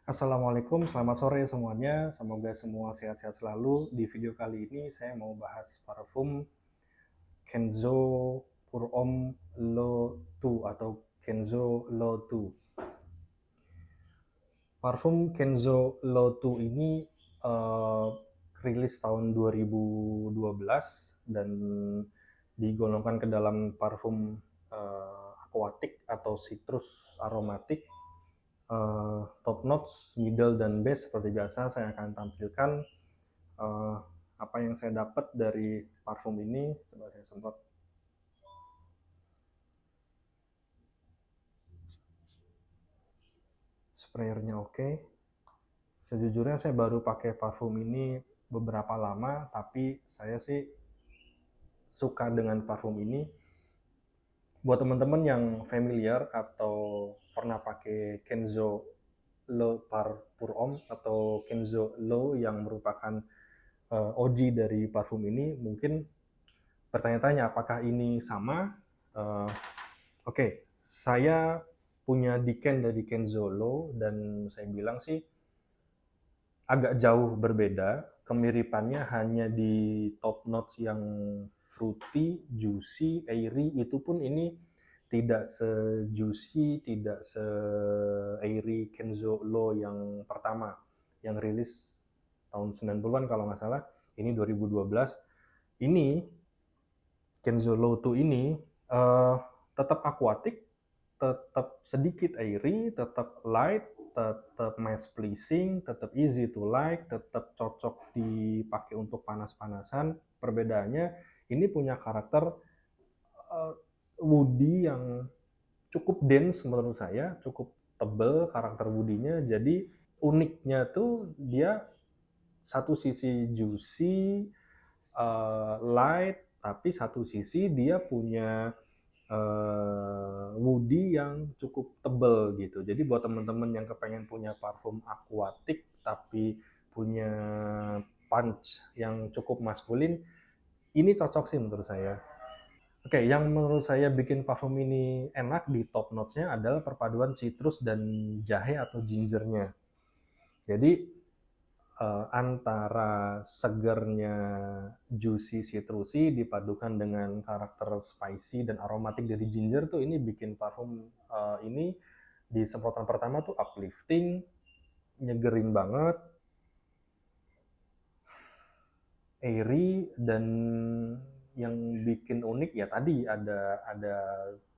Assalamualaikum, selamat sore semuanya. Semoga semua sehat-sehat selalu. Di video kali ini saya mau bahas parfum Kenzo Pour Homme L'Eau 2 atau Kenzo L'Eau 2. Parfum Kenzo L'Eau 2 ini uh, rilis tahun 2012 dan digolongkan ke dalam parfum aquatic atau citrus aromatik. Top notes, middle, dan base seperti biasa saya akan tampilkan uh, apa yang saya dapat dari parfum ini. Coba saya semprot. Sprayernya oke. Sejujurnya saya baru pakai parfum ini beberapa lama, tapi saya sih suka dengan parfum ini. Buat teman-teman yang familiar atau pernah pakai Kenzo Le Pour Homme atau Kenzo Le yang merupakan OG dari parfum ini, mungkin bertanya-tanya apakah ini sama. Oke, saya punya Diken dari Kenzo Le dan saya bilang sih agak jauh berbeda. Kemiripannya hanya di top notes yang fruity, juicy, airy. Itu pun ini tidak se-juicy, tidak se-airy Kenzo Le yang pertama, yang rilis tahun 90-an kalau nggak salah. Ini 2012. Ini Kenzo Le 2 ini uh, tetap aquatic, tetap sedikit airy, tetap light, tetap mass pleasing, tetap easy to like, tetap cocok dipakai untuk panas-panasan. Perbedaannya ini punya karakter uh, woody yang cukup dense menurut saya, cukup tebel karakter woody-nya. Jadi uniknya tuh dia satu sisi juicy, light, tapi satu sisi dia punya woody yang cukup tebel gitu. Jadi buat teman-teman yang kepengen punya parfum aquatic tapi punya punch yang cukup maskulin, ini cocok sih menurut saya. Oke, yang menurut saya bikin parfum ini enak di top notes-nya adalah perpaduan citrus dan jahe atau gingernya. Jadi antara segernya juicy citrusy dipadukan dengan karakter spicy dan aromatik dari ginger tuh ini bikin parfum ini di semprotan pertama tuh uplifting, nyegerin banget, airy, dan yang bikin unik ya tadi ada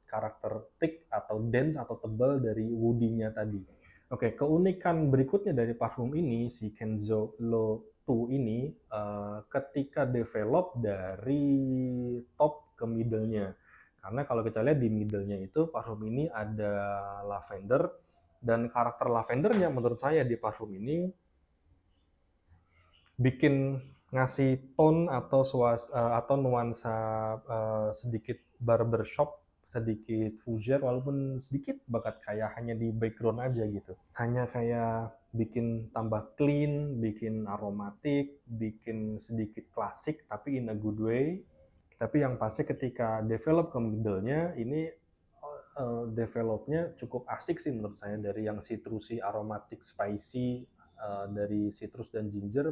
karakter thick atau dense atau tebal dari woody-nya tadi. Oke, keunikan berikutnya dari parfum ini, si Kenzo Le 2 ini, ketika develop dari top ke middle-nya. Karena kalau kita lihat di middle-nya itu, parfum ini ada lavender, dan karakter lavendernya menurut saya di parfum ini bikin ngasih tone atau atau nuansa sedikit barbershop, sedikit fougere, walaupun sedikit banget kayak hanya di background aja gitu. Hanya kayak bikin tambah clean, bikin aromatik, bikin sedikit klasik tapi in a good way. Tapi yang pasti ketika develop ke middle-nya ini developnya cukup asik sih menurut saya, dari yang citrusy, aromatic, spicy, dari citrus dan ginger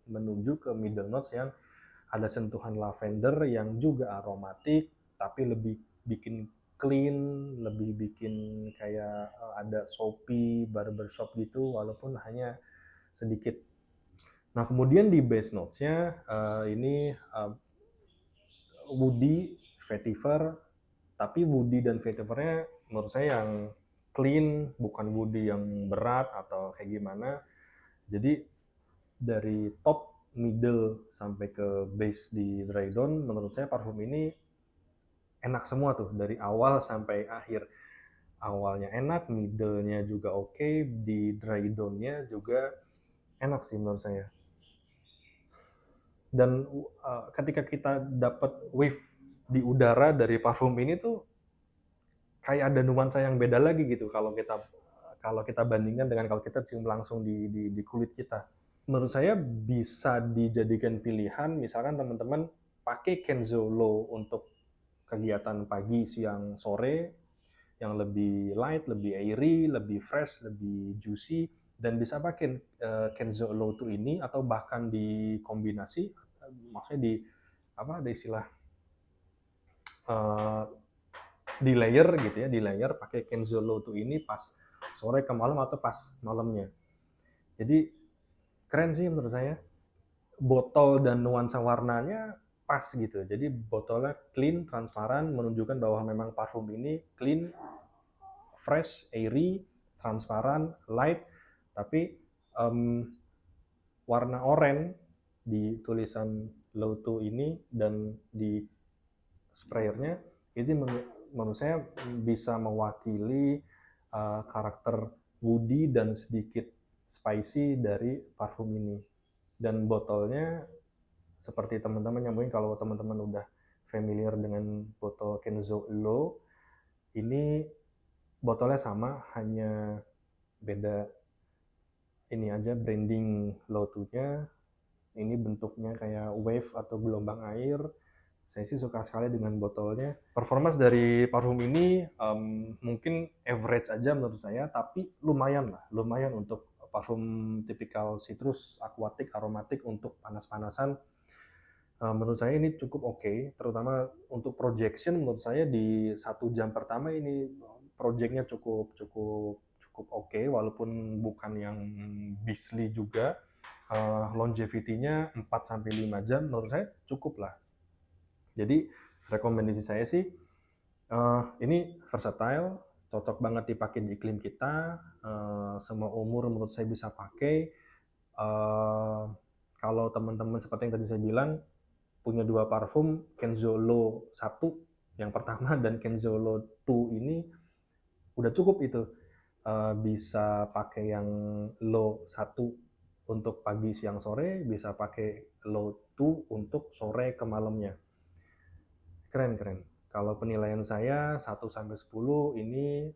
menuju ke middle notes yang ada sentuhan lavender yang juga aromatik tapi lebih bikin clean, lebih bikin kayak ada soapy, barbershop gitu walaupun hanya sedikit. Nah, kemudian di base notes-nya ini woody, vetiver, tapi woody dan vetivernya menurut saya yang clean, bukan woody yang berat atau kayak gimana. Jadi dari top, middle, sampai ke base di dry down, menurut saya parfum ini enak semua tuh dari awal sampai akhir. Awalnya enak, middle-nya juga oke, di dry down-nya juga enak sih menurut saya. Dan ketika kita dapat wave di udara dari parfum ini tuh kayak ada nuansa yang beda lagi gitu kalau kita bandingkan dengan kalau kita cium langsung di kulit kita. Menurut saya bisa dijadikan pilihan, misalkan teman-teman pakai Kenzo Low untuk kegiatan pagi, siang, sore yang lebih light, lebih airy, lebih fresh, lebih juicy, dan bisa pakai Kenzo Low 2 ini atau bahkan dikombinasi, maksudnya ada istilah uh, di layer gitu ya, di layer pakai Kenzo Low 2 ini pas sore ke malam atau pas malamnya. Jadi keren sih menurut saya. Botol dan nuansa warnanya pas gitu. Jadi botolnya clean, transparan, menunjukkan bahwa memang parfum ini clean, fresh, airy, transparan, light, tapi warna oranye di tulisan Low 2 ini dan di sprayernya itu menurut saya bisa mewakili karakter woody dan sedikit spicy dari parfum ini. Dan botolnya seperti teman-teman yang mungkin kalau teman-teman udah familiar dengan botol Kenzo Low, ini botolnya sama, hanya beda ini aja branding Low 2-nya. Ini bentuknya kayak wave atau gelombang air. Saya sih suka sekali dengan botolnya. Performance dari parfum ini mungkin average aja menurut saya, tapi lumayan untuk parfum tipikal citrus, aquatic, aromatik untuk panas-panasan. Menurut saya ini cukup oke, terutama untuk projection menurut saya di 1 jam pertama ini projectnya cukup oke, walaupun bukan yang beastly juga. Longevity-nya 4-5 jam menurut saya cukup lah. Jadi rekomendasi saya sih ini versatile, cocok banget dipakai di iklim kita, semua umur menurut saya bisa pakai. Kalau teman-teman seperti yang tadi saya bilang, punya 2 parfum, Kenzo Low 1 yang pertama dan Kenzo Low 2 ini udah cukup itu. Bisa pakai yang Low 1 untuk pagi, siang, sore, bisa pakai Low 2 untuk sore ke malamnya. Keren. Kalau penilaian saya 1-10 ini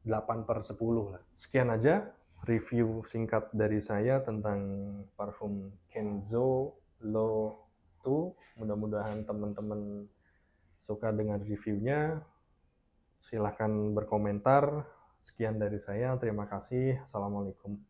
8/10 lah. Sekian aja review singkat dari saya tentang parfum Kenzo Low 2. Mudah-mudahan teman-teman suka dengan reviewnya. Silahkan berkomentar. Sekian dari saya. Terima kasih. Assalamualaikum.